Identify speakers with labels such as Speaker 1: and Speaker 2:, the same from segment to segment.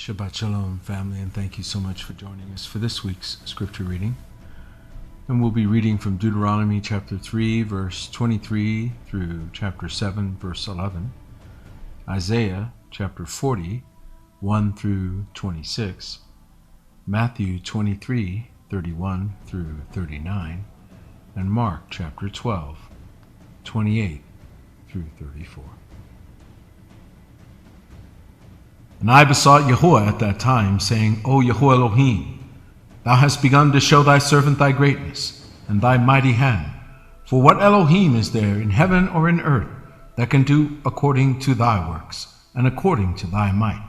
Speaker 1: Shabbat Shalom, family, and thank you so much for joining us for this week's scripture reading. And we'll be reading from Deuteronomy chapter 3, verse 23 through chapter 7, verse 11, Isaiah chapter 40, 1 through 26, Matthew 23, 31 through 39, and Mark chapter 12, 28 through 34. And I besought Yahuwah at that time, saying, O Yahuwah Elohim, thou hast begun to show thy servant thy greatness, and thy mighty hand. For what Elohim is there in heaven or in earth that can do according to thy works, and according to thy might?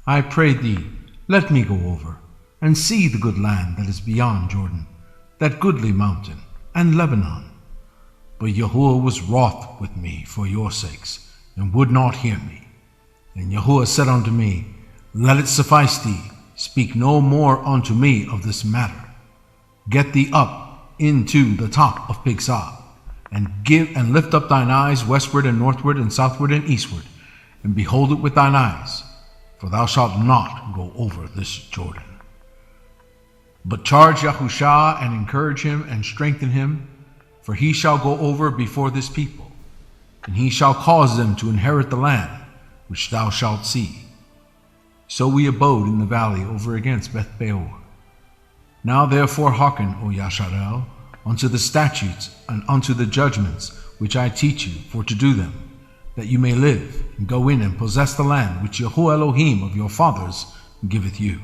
Speaker 1: I pray thee, let me go over, and see the good land that is beyond Jordan, that goodly mountain, and Lebanon. But Yahuwah was wroth with me for your sakes, and would not hear me. And Yahuwah said unto me, Let it suffice thee, speak no more unto me of this matter. Get thee up into the top of Pisgah, and lift up thine eyes westward and northward and southward and eastward, and behold it with thine eyes, for thou shalt not go over this Jordan. But charge Yahushua and encourage him and strengthen him, for he shall go over before this people, and he shall cause them to inherit the land which thou shalt see. So we abode in the valley over against Beth Peor. Now therefore hearken, O Yasharel, unto the statutes and unto the judgments which I teach you, for to do them, that you may live, and go in and possess the land which Yahuwah Elohim of your fathers giveth you.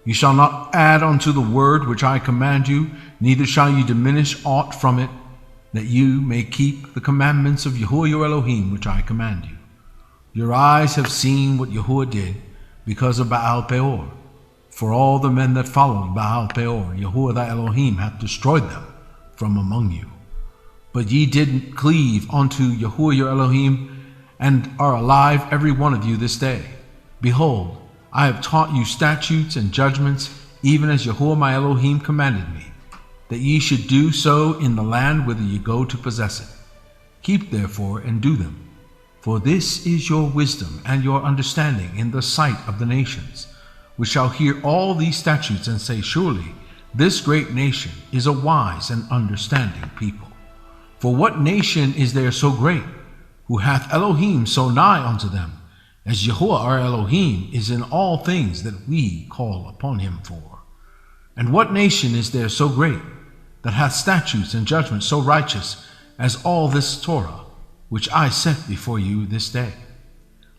Speaker 1: You shall not add unto the word which I command you, neither shall you diminish aught from it, that you may keep the commandments of Yahuwah your Elohim which I command you. Your eyes have seen what Yahuwah did because of Baal Peor. For all the men that followed Baal Peor, Yahuwah thy Elohim hath destroyed them from among you. But ye did cleave unto Yahuwah your Elohim, and are alive every one of you this day. Behold, I have taught you statutes and judgments, even as Yahuwah my Elohim commanded me, that ye should do so in the land whither ye go to possess it. Keep therefore and do them. For this is your wisdom and your understanding in the sight of the nations, which shall hear all these statutes and say, Surely this great nation is a wise and understanding people. For what nation is there so great, who hath Elohim so nigh unto them, as Yahuwah our Elohim is in all things that we call upon him for? And what nation is there so great, that hath statutes and judgments so righteous as all this Torah, which I set before you this day?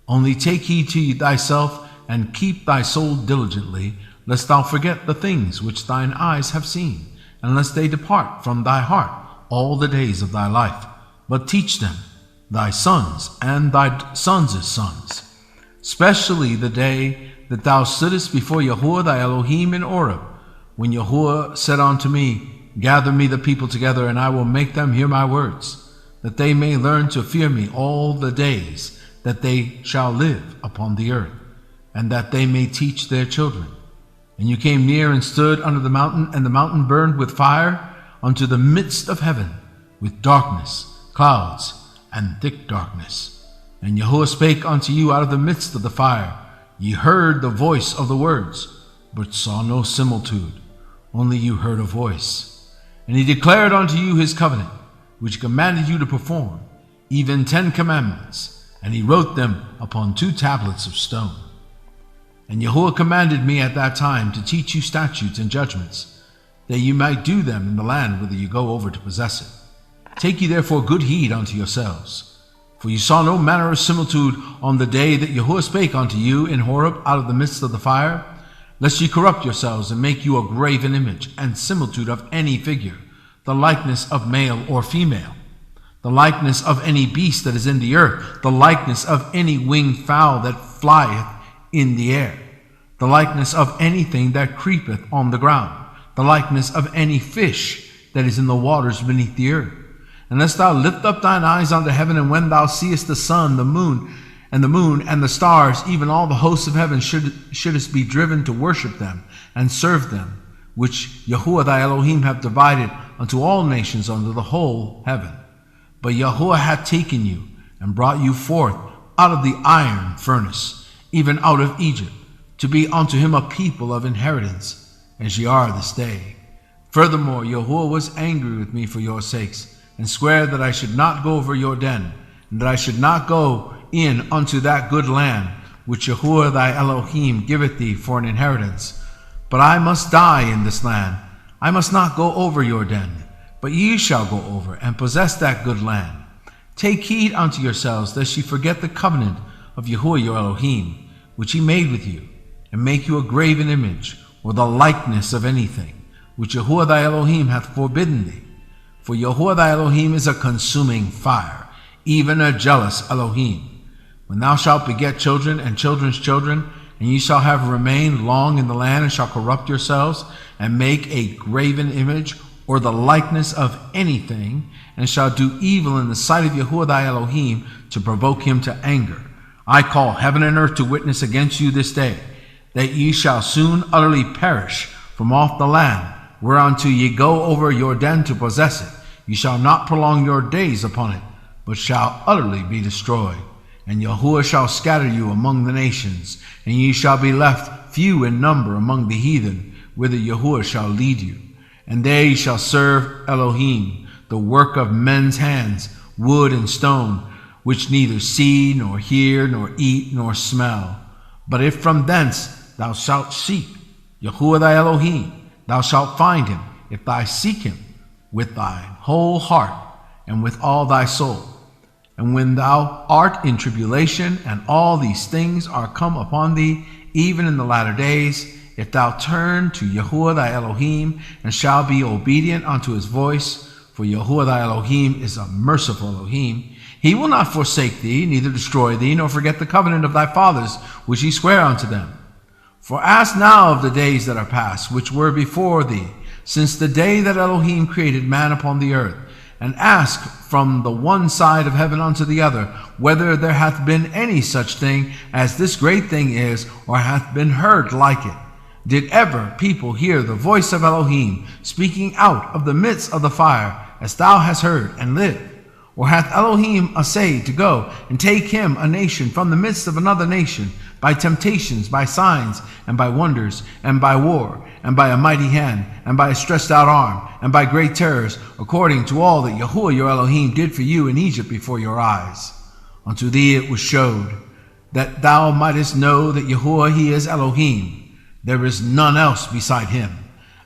Speaker 1: Only take heed to thyself, and keep thy soul diligently, lest thou forget the things which thine eyes have seen, and lest they depart from thy heart all the days of thy life. But teach them, thy sons and thy sons' sons, especially the day that thou stoodest before Yahuwah thy Elohim in Oreb, when Yahuwah said unto me, Gather me the people together, and I will make them hear my words, that they may learn to fear me all the days that they shall live upon the earth, and that they may teach their children. And you came near and stood under the mountain, and the mountain burned with fire unto the midst of heaven, with darkness, clouds, and thick darkness. And Yahuwah spake unto you out of the midst of the fire. Ye heard the voice of the words, but saw no similitude, only you heard a voice. And he declared unto you his covenant, which commanded you to perform, even 10 commandments, and he wrote them upon 2 tablets of stone. And Yahuwah commanded me at that time to teach you statutes and judgments, that you might do them in the land whither you go over to possess it. Take ye therefore good heed unto yourselves, for you saw no manner of similitude on the day that Yahuwah spake unto you in Horeb out of the midst of the fire, lest ye corrupt yourselves and make you a graven image and similitude of any figure, the likeness of male or female, the likeness of any beast that is in the earth, the likeness of any winged fowl that flieth in the air, the likeness of anything that creepeth on the ground, the likeness of any fish that is in the waters beneath the earth. Unless thou lift up thine eyes unto heaven, and when thou seest the sun, the moon, and the stars, even all the hosts of heaven, shouldest be driven to worship them and serve them, which Yahuwah thy Elohim hath divided unto all nations under the whole heaven. But Yahuwah hath taken you and brought you forth out of the iron furnace, even out of Egypt, to be unto him a people of inheritance, as ye are this day. Furthermore, Yahuwah was angry with me for your sakes, and sware that I should not go over your den, and that I should not go in unto that good land, which Yahuwah thy Elohim giveth thee for an inheritance. But I must die in this land. I must not go over your den, but ye shall go over, and possess that good land. Take heed unto yourselves, lest ye forget the covenant of Yahuwah your Elohim, which he made with you, and make you a graven image, or the likeness of anything, which Yahuwah thy Elohim hath forbidden thee. For Yahuwah thy Elohim is a consuming fire, even a jealous Elohim. When thou shalt beget children and children's children, and ye shall have remained long in the land, and shall corrupt yourselves, and make a graven image, or the likeness of anything, and shall do evil in the sight of Yahuwah thy Elohim, to provoke him to anger, I call heaven and earth to witness against you this day, that ye shall soon utterly perish from off the land, whereunto ye go over your den to possess it. Ye shall not prolong your days upon it, but shall utterly be destroyed. And Yahuwah shall scatter you among the nations, and ye shall be left few in number among the heathen, whither Yahuwah shall lead you. And there ye shall serve Elohim, the work of men's hands, wood and stone, which neither see, nor hear, nor eat, nor smell. But if from thence thou shalt seek Yahuwah thy Elohim, thou shalt find him, if thou seek him with thy whole heart and with all thy soul. And when thou art in tribulation, and all these things are come upon thee, even in the latter days, if thou turn to Yahuwah thy Elohim, and shall be obedient unto his voice, for Yahuwah thy Elohim is a merciful Elohim, he will not forsake thee, neither destroy thee, nor forget the covenant of thy fathers, which he sware unto them. For ask now of the days that are past, which were before thee, since the day that Elohim created man upon the earth, and ask from the one side of heaven unto the other, whether there hath been any such thing as this great thing is, or hath been heard like it. Did ever people hear the voice of Elohim speaking out of the midst of the fire, as thou hast heard, and lived? Or hath Elohim essayed to go and take him a nation from the midst of another nation, by temptations, by signs, and by wonders, and by war, and by a mighty hand, and by a stretched out arm, and by great terrors, according to all that Yahuwah your Elohim did for you in Egypt before your eyes? Unto thee it was showed, that thou mightest know that Yahuwah he is Elohim. There is none else beside him.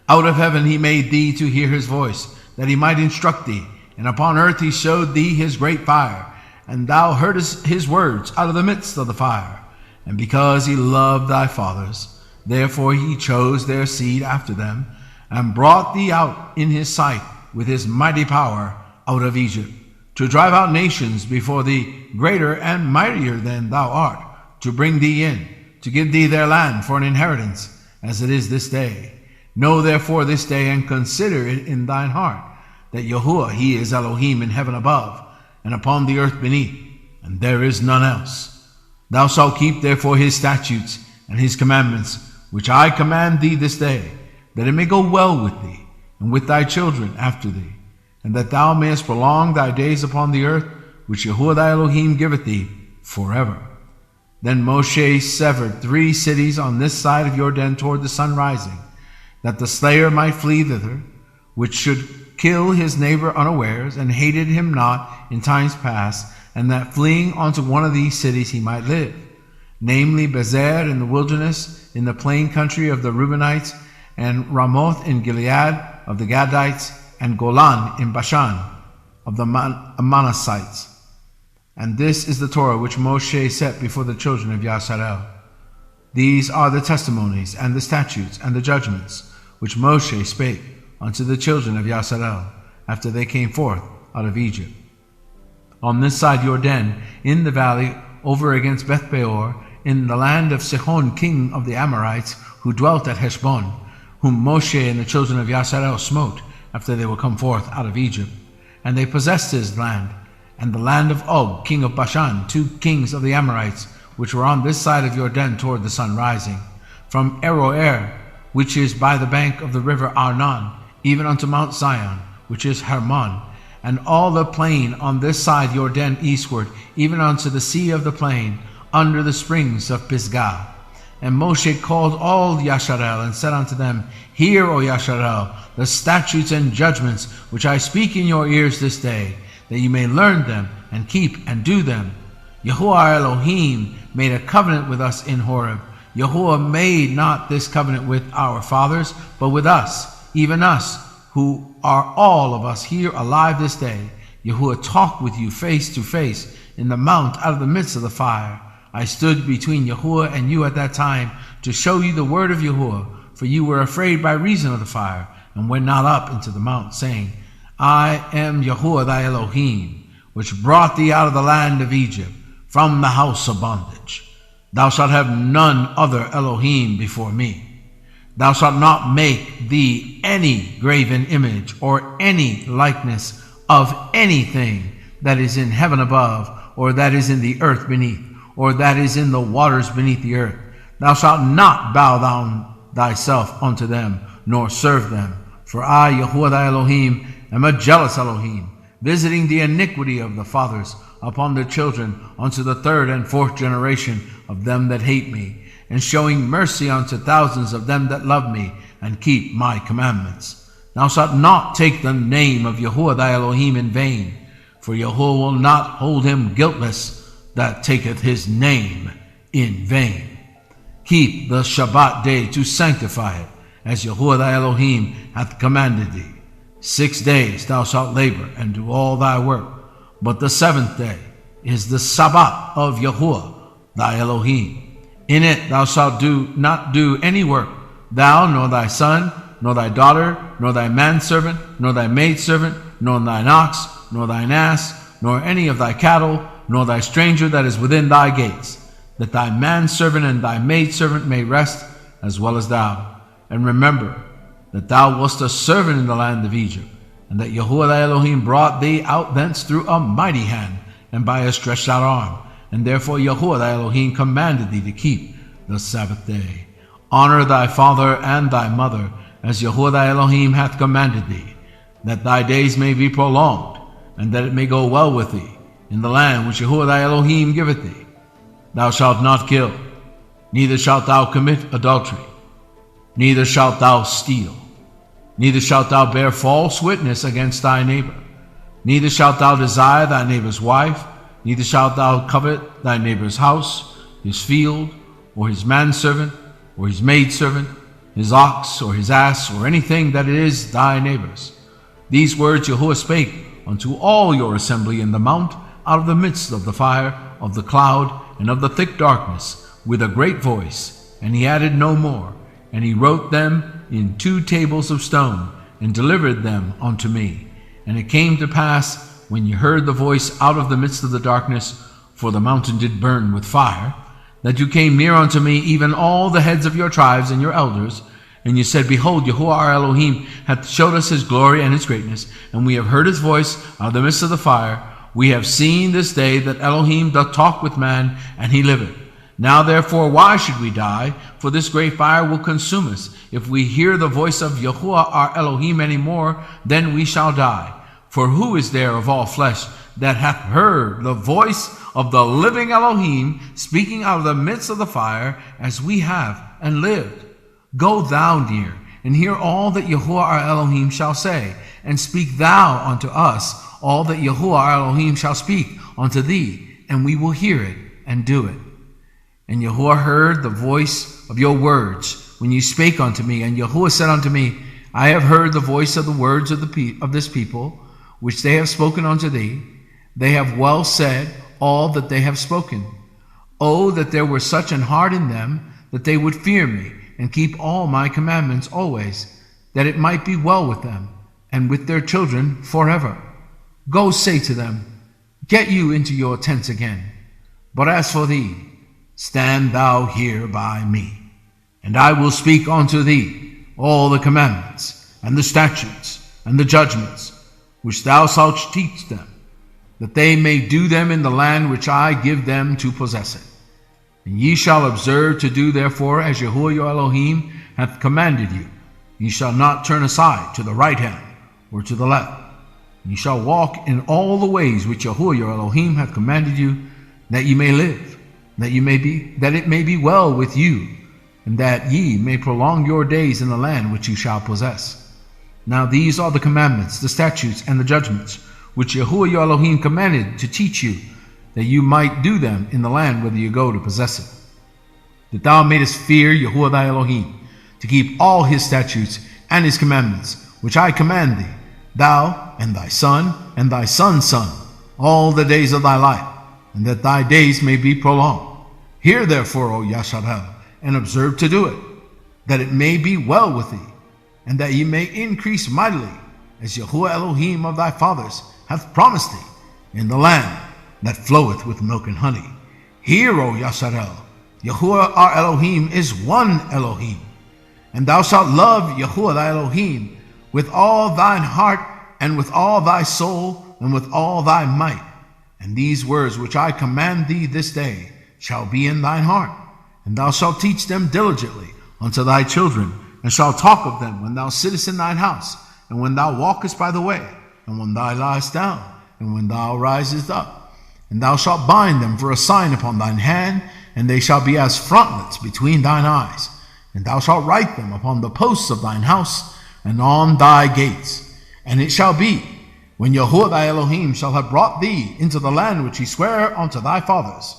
Speaker 1: Out of heaven he made thee to hear his voice, that he might instruct thee. And upon earth he showed thee his great fire, and thou heardest his words out of the midst of the fire. And because he loved thy fathers, therefore he chose their seed after them, and brought thee out in his sight with his mighty power out of Egypt, to drive out nations before thee, greater and mightier than thou art, to bring thee in, to give thee their land for an inheritance, as it is this day. Know therefore this day, and consider it in thine heart, that Yahuwah he is Elohim in heaven above, and upon the earth beneath, and there is none else. Thou shalt keep therefore his statutes and his commandments, which I command thee this day, that it may go well with thee, and with thy children after thee, and that thou mayest prolong thy days upon the earth, which Yahuwah thy Elohim giveth thee forever. Then Moshe severed 3 cities on this side of Jordan toward the sun rising, that the slayer might flee thither, which should kill his neighbor unawares, and hated him not in times past, and that fleeing unto one of these cities he might live, namely Bezer in the wilderness, in the plain country of the Reubenites, and Ramoth in Gilead of the Gadites, and Golan in Bashan of the Manassites. And this is the Torah which Moshe set before the children of Yasharel. These are the testimonies, and the statutes, and the judgments, which Moshe spake unto the children of Yasharel, after they came forth out of Egypt. On this side Jordan, in the valley over against Beth Peor, in the land of Sihon king of the Amorites, who dwelt at Heshbon, whom Moshe and the children of Yasharel smote after they were come forth out of Egypt. And they possessed his land, and the land of Og king of Bashan, 2 kings of the Amorites, which were on this side of Jordan toward the sun rising, from Aroer, which is by the bank of the river Arnon, even unto Mount Zion, which is Hermon, and all the plain on this side Jordan eastward, even unto the sea of the plain, under the springs of Pisgah. And Moshe called all Yasharel and said unto them, Hear, O Yasharel, the statutes and judgments which I speak in your ears this day, that you may learn them and keep and do them. Yahuwah our Elohim made a covenant with us in Horeb. Yahuwah made not this covenant with our fathers, but with us, even us, who are all of us here alive this day. Yahuwah talked with you face to face in the mount out of the midst of the fire. I stood between Yahuwah and you at that time to show you the word of Yahuwah, for you were afraid by reason of the fire, and went not up into the mount, saying, I am Yahuwah thy Elohim, which brought thee out of the land of Egypt, from the house of bondage. Thou shalt have none other Elohim before me. Thou shalt not make thee any graven image, or any likeness of anything that is in heaven above, or that is in the earth beneath, or that is in the waters beneath the earth. Thou shalt not bow down thyself unto them, nor serve them. For I, Yahuwah thy Elohim, am a jealous Elohim, visiting the iniquity of the fathers upon their children unto the third and fourth generation of them that hate me, and showing mercy unto thousands of them that love me and keep my commandments. Thou shalt not take the name of Yahuwah thy Elohim in vain, for Yahuwah will not hold him guiltless that taketh his name in vain. Keep the Shabbat day to sanctify it, as Yahuwah thy Elohim hath commanded thee. 6 days thou shalt labor and do all thy work, but the seventh day is the Sabbath of Yahuwah thy Elohim. In it thou shalt not do any work, thou, nor thy son, nor thy daughter, nor thy manservant, nor thy maidservant, nor thine ox, nor thine ass, nor any of thy cattle, nor thy stranger that is within thy gates, that thy manservant and thy maidservant may rest as well as thou. And remember that thou wast a servant in the land of Egypt, and that Yahuwah thy Elohim brought thee out thence through a mighty hand and by a stretched out arm. And therefore Yahuwah thy Elohim commanded thee to keep the Sabbath day. Honor thy father and thy mother, as Yahuwah thy Elohim hath commanded thee, that thy days may be prolonged, and that it may go well with thee in the land which Yahuwah thy Elohim giveth thee. Thou shalt not kill, neither shalt thou commit adultery, neither shalt thou steal, neither shalt thou bear false witness against thy neighbor, neither shalt thou desire thy neighbor's wife, neither shalt thou covet thy neighbor's house, his field, or his manservant, or his maidservant, his ox, or his ass, or anything that is thy neighbor's. These words Yahuwah spake unto all your assembly in the mount, out of the midst of the fire, of the cloud, and of the thick darkness, with a great voice. And he added no more. And he wrote them in 2 tables of stone, and delivered them unto me. And it came to pass, when you heard the voice out of the midst of the darkness, for the mountain did burn with fire, that you came near unto me, even all the heads of your tribes and your elders, and you said, Behold, Yahuwah our Elohim hath showed us his glory and his greatness, and we have heard his voice out of the midst of the fire. We have seen this day that Elohim doth talk with man, and he liveth. Now therefore, why should we die? For this great fire will consume us. If we hear the voice of Yahuwah our Elohim any more, then we shall die. For who is there of all flesh that hath heard the voice of the living Elohim speaking out of the midst of the fire, as we have, and lived? Go thou near, and hear all that Yahuwah our Elohim shall say, and speak thou unto us all that Yahuwah our Elohim shall speak unto thee, and we will hear it and do it. And Yahuwah heard the voice of your words when you spake unto me. And Yahuwah said unto me, I have heard the voice of the words of this people, which they have spoken unto thee. They have well said all that they have spoken. Oh, that there were such an heart in them, that they would fear me, and keep all my commandments always, that it might be well with them, and with their children forever. Go say to them, Get you into your tents again. But as for thee, stand thou here by me, and I will speak unto thee all the commandments, and the statutes, and the judgments, which thou shalt teach them, that they may do them in the land which I give them to possess it. And ye shall observe to do therefore as Yahuwah your Elohim hath commanded you. Ye shall not turn aside to the right hand or to the left. Ye shall walk in all the ways which Yahuwah your Elohim hath commanded you, that ye may live, that it may be well with you, and that ye may prolong your days in the land which you shall possess. Now these are the commandments, the statutes, and the judgments, which Yahuwah your Elohim commanded to teach you, that you might do them in the land whither you go to possess it. That thou mayest fear Yahuwah thy Elohim, to keep all his statutes and his commandments, which I command thee, thou and thy son and thy son's son, all the days of thy life, and that thy days may be prolonged. Hear therefore, O Yasharel, and observe to do it, that it may be well with thee, and that ye may increase mightily, as Yahuwah Elohim of thy fathers hath promised thee, in the land that floweth with milk and honey. Hear, O Yasharel, Yahuwah our Elohim is one Elohim, and thou shalt love Yahuwah thy Elohim with all thine heart, and with all thy soul, and with all thy might. And these words which I command thee this day shall be in thine heart, and thou shalt teach them diligently unto thy children, and shalt talk of them when thou sittest in thine house, and when thou walkest by the way, and when thou liest down, and when thou risest up. And thou shalt bind them for a sign upon thine hand, and they shall be as frontlets between thine eyes. And thou shalt write them upon the posts of thine house, and on thy gates. And it shall be, when Yahuwah thy Elohim shall have brought thee into the land which he sware unto thy fathers,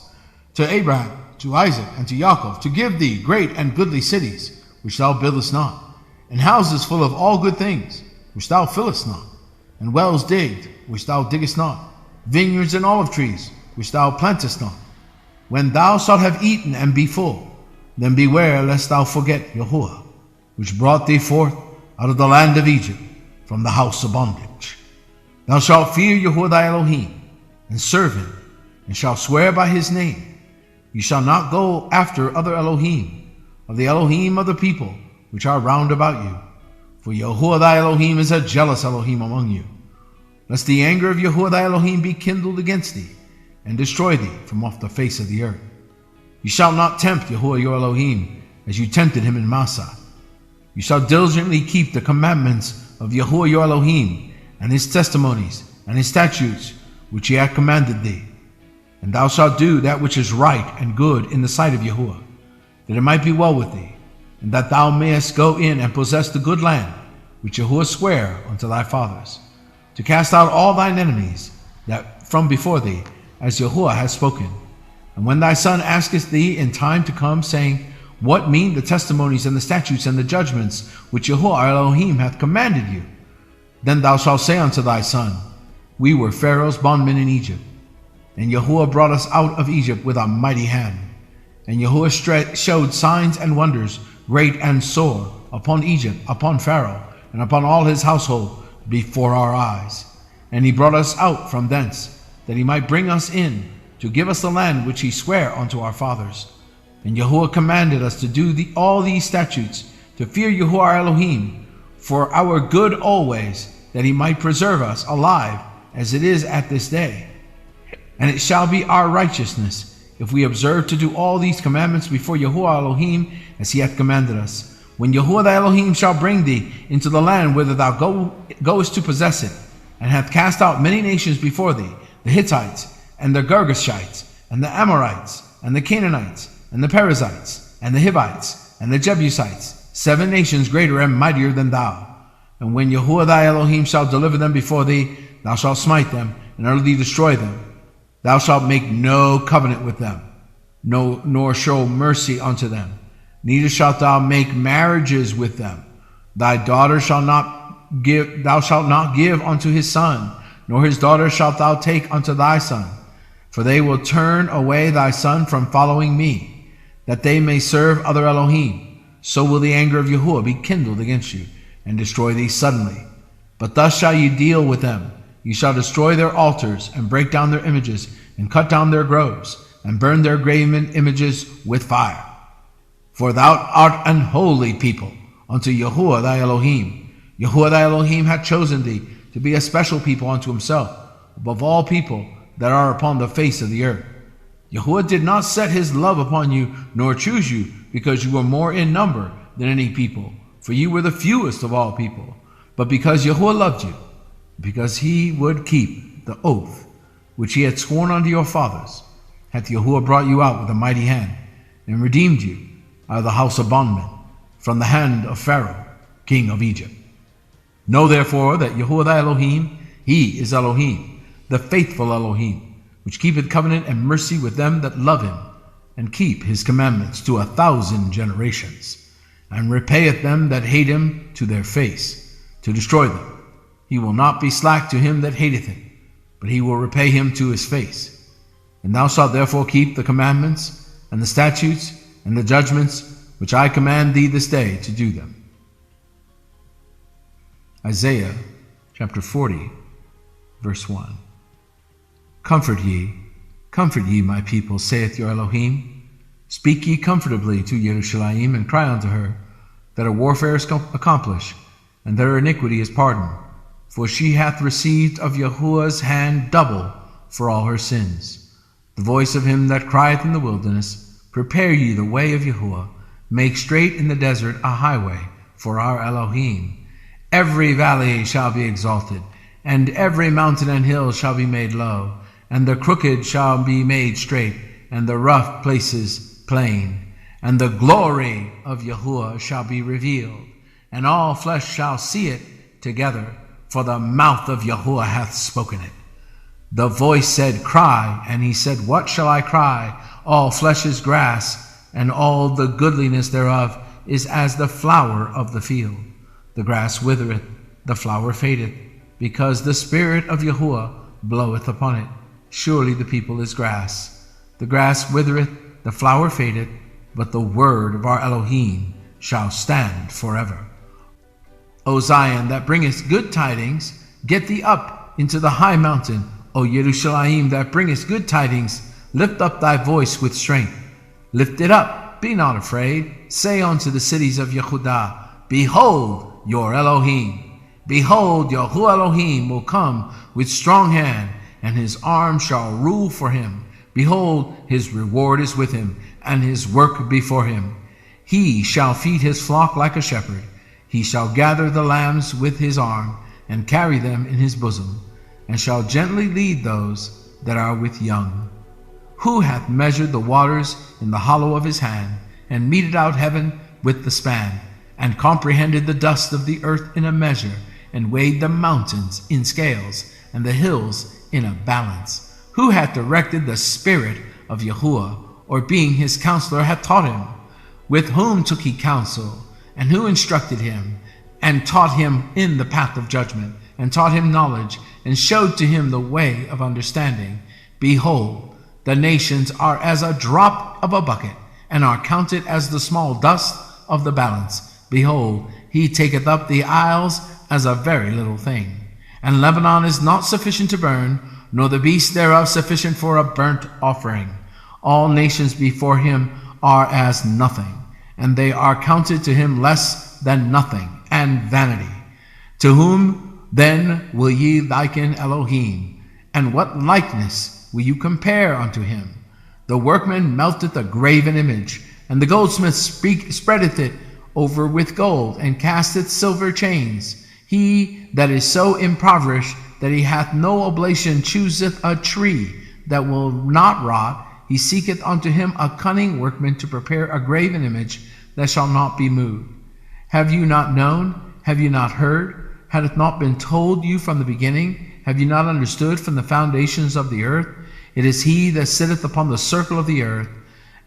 Speaker 1: to Abraham, to Isaac, and to Jacob, to give thee great and goodly cities, which thou buildest not, and houses full of all good things, which thou fillest not, and wells digged, which thou diggest not, vineyards and olive trees, which thou plantest not. When thou shalt have eaten and be full, then beware lest thou forget Yahuwah, which brought thee forth out of the land of Egypt, from the house of bondage. Thou shalt fear Yahuwah thy Elohim, and serve him, and shalt swear by his name. You shall not go after other Elohim, of the Elohim of the people, which are round about you. For Yahuwah thy Elohim is a jealous Elohim among you, lest the anger of Yahuwah thy Elohim be kindled against thee, and destroy thee from off the face of the earth. You shall not tempt Yahuwah your Elohim, as you tempted him in Massah. You shall diligently keep the commandments of Yahuwah your Elohim, and his testimonies, and his statutes, which he hath commanded thee. And thou shalt do that which is right and good in the sight of Yahuwah, that it might be well with thee, and that thou mayest go in and possess the good land, which Yahuwah sware unto thy fathers, to cast out all thine enemies that from before thee, as Yahuwah has spoken. And when thy son asketh thee in time to come, saying, What mean the testimonies and the statutes and the judgments which Yahuwah our Elohim hath commanded you? Then thou shalt say unto thy son, We were Pharaoh's bondmen in Egypt, and Yahuwah brought us out of Egypt with a mighty hand. And Yahuwah showed signs and wonders, great and sore, upon Egypt, upon Pharaoh, and upon all his household, before our eyes. And he brought us out from thence, that he might bring us in, to give us the land which he sware unto our fathers. And Yahuwah commanded us to do all these statutes, to fear Yahuwah our Elohim, for our good always, that he might preserve us alive, as it is at this day. And it shall be our righteousness, if we observe to do all these commandments before Yahuwah Elohim, as he hath commanded us. When Yahuwah thy Elohim shall bring thee into the land whither thou goest to possess it, and hath cast out many nations before thee, the Hittites, and the Girgashites, and the Amorites, and the Canaanites, and the Perizzites, and the Hivites, and the Jebusites, 7 nations greater and mightier than thou. And when Yahuwah thy Elohim shall deliver them before thee, thou shalt smite them, and utterly destroy them. Thou shalt make no covenant with them, nor show mercy unto them. Neither shalt thou make marriages with them. Thy daughter thou shalt not give unto his son, nor his daughter shalt thou take unto thy son. For they will turn away thy son from following me, that they may serve other Elohim. So will the anger of Yahuwah be kindled against you, and destroy thee suddenly. But thus shall ye deal with them. Ye shall destroy their altars, and break down their images, and cut down their groves, and burn their graven images with fire. For thou art an holy people unto Yahuwah thy Elohim. Yahuwah thy Elohim hath chosen thee to be a special people unto himself, above all people that are upon the face of the earth. Yahuwah did not set his love upon you, nor choose you, because you were more in number than any people, for you were the fewest of all people, but because Yahuwah loved you, because he would keep the oath which he had sworn unto your fathers, hath Yahuwah brought you out with a mighty hand, and redeemed you, are the house of bondmen, from the hand of Pharaoh, king of Egypt. Know therefore that Yahuwah thy Elohim, he is Elohim, the faithful Elohim, which keepeth covenant and mercy with them that love him, and keep his commandments to 1,000 generations, and repayeth them that hate him to their face, to destroy them. He will not be slack to him that hateth him, but he will repay him to his face. And thou shalt therefore keep the commandments, and the statutes, and the judgments, which I command thee this day to do them. Isaiah chapter 40, verse 1. Comfort ye, my people, saith your Elohim. Speak ye comfortably to Jerusalem, and cry unto her, that her warfare is accomplished, and that her iniquity is pardoned. For she hath received of Yahuwah's hand double for all her sins. The voice of him that crieth in the wilderness, prepare ye the way of Yahuwah, make straight in the desert a highway for our Elohim. Every valley shall be exalted, and every mountain and hill shall be made low, and the crooked shall be made straight, and the rough places plain. And the glory of Yahuwah shall be revealed, and all flesh shall see it together, for the mouth of Yahuwah hath spoken it. The voice said, Cry, and he said, What shall I cry? All flesh is grass, and all the goodliness thereof is as the flower of the field. The grass withereth, the flower fadeth, because the Spirit of Yahuwah bloweth upon it. Surely the people is grass. The grass withereth, the flower fadeth, but the word of our Elohim shall stand forever. O Zion, that bringest good tidings, get thee up into the high mountain. O Jerusalem, that bringest good tidings, lift up thy voice with strength. Lift it up, be not afraid. Say unto the cities of Yehudah, Behold your Elohim. Behold, Yahuwah Elohim will come with strong hand, and his arm shall rule for him. Behold, his reward is with him, and his work before him. He shall feed his flock like a shepherd. He shall gather the lambs with his arm, and carry them in his bosom, and shall gently lead those that are with young. Who hath measured the waters in the hollow of his hand, and meted out heaven with the span, and comprehended the dust of the earth in a measure, and weighed the mountains in scales, and the hills in a balance? Who hath directed the spirit of Yahuwah, or being his counselor hath taught him? With whom took he counsel, and who instructed him, and taught him in the path of judgment, and taught him knowledge, and showed to him the way of understanding? Behold, the nations are as a drop of a bucket, and are counted as the small dust of the balance. Behold, he taketh up the isles as a very little thing. And Lebanon is not sufficient to burn, nor the beast thereof sufficient for a burnt offering. All nations before him are as nothing, and they are counted to him less than nothing, and vanity. To whom then will ye liken Elohim? And what likeness will you compare unto him? The workman melteth a graven image, and the goldsmith spreadeth it over with gold, and casteth silver chains. He that is so impoverished that he hath no oblation chooseth a tree that will not rot. He seeketh unto him a cunning workman to prepare a graven image that shall not be moved. Have you not known? Have you not heard? Had it not been told you from the beginning? Have you not understood from the foundations of the earth? It is he that sitteth upon the circle of the earth,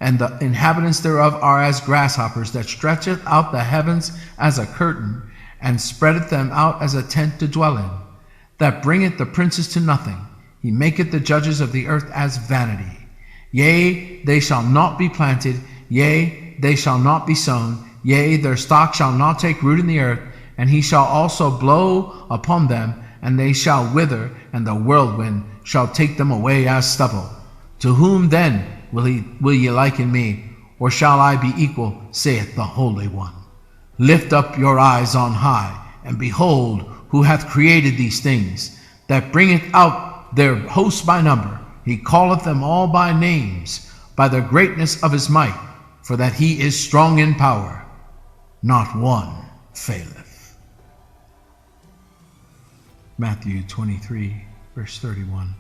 Speaker 1: and the inhabitants thereof are as grasshoppers, that stretcheth out the heavens as a curtain, and spreadeth them out as a tent to dwell in, that bringeth the princes to nothing. He maketh the judges of the earth as vanity. Yea, they shall not be planted, yea, they shall not be sown, yea, their stock shall not take root in the earth, and he shall also blow upon them, and they shall wither, and the whirlwind shall take them away as stubble. To whom then will ye liken me, or shall I be equal, saith the Holy One? Lift up your eyes on high, and behold, who hath created these things, that bringeth out their hosts by number. He calleth them all by names, by the greatness of his might, for that he is strong in power. Not one faileth. Matthew 23, verse 31.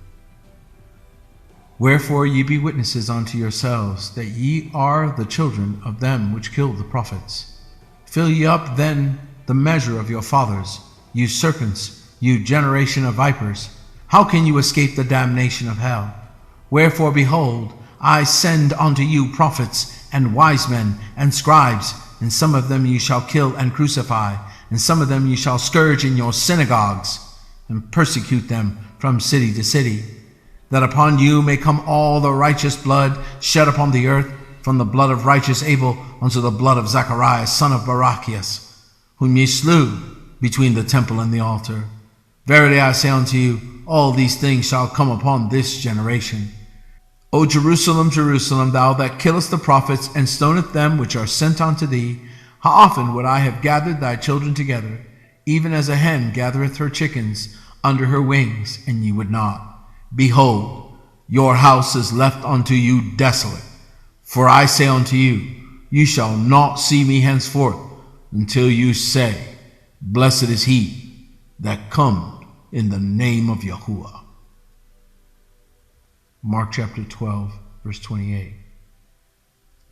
Speaker 1: Wherefore ye be witnesses unto yourselves, that ye are the children of them which killed the prophets. Fill ye up then the measure of your fathers, you serpents, you generation of vipers. How can you escape the damnation of hell? Wherefore, behold, I send unto you prophets and wise men and scribes, and some of them ye shall kill and crucify, and some of them ye shall scourge in your synagogues, and persecute them from city to city, that upon you may come all the righteous blood shed upon the earth, from the blood of righteous Abel unto the blood of Zacharias, son of Barachias, whom ye slew between the temple and the altar. Verily I say unto you, all these things shall come upon this generation. O Jerusalem, Jerusalem, thou that killest the prophets and stonest them which are sent unto thee, how often would I have gathered thy children together, even as a hen gathereth her chickens under her wings, and ye would not. Behold, your house is left unto you desolate. For I say unto you, you shall not see me henceforth, until you say, Blessed is he that cometh in the name of Yahuwah. Mark chapter 12, verse 28.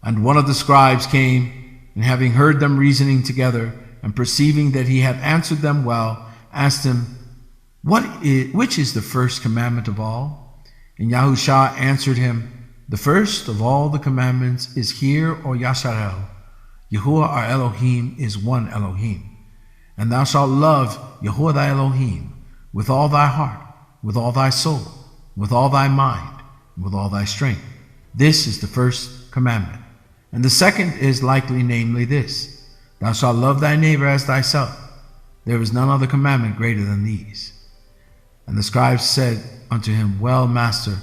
Speaker 1: And one of the scribes came, and having heard them reasoning together, and perceiving that he had answered them well, asked him, which is the first commandment of all? And Yahushua answered him, the first of all the commandments is, Hear, O Yasharel, Yahuwah our Elohim is one Elohim. And thou shalt love Yahuwah thy Elohim with all thy heart, with all thy soul, with all thy mind, and with all thy strength. This is the first commandment. And the second is likely, namely this, Thou shalt love thy neighbor as thyself. There is none other commandment greater than these. And the scribes said unto him, Well, Master,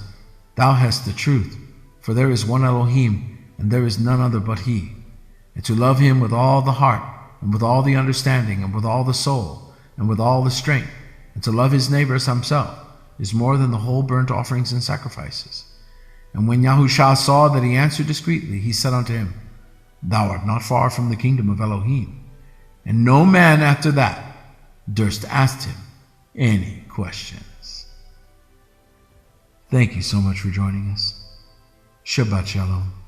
Speaker 1: thou hast the truth, for there is one Elohim, and there is none other but he. And to love him with all the heart, and with all the understanding, and with all the soul, and with all the strength, and to love his neighbor as himself, is more than the whole burnt offerings and sacrifices. And when Yahushua saw that he answered discreetly, he said unto him, Thou art not far from the kingdom of Elohim. And no man after that durst ask him any questions. Thank you so much for joining us. Shabbat Shalom.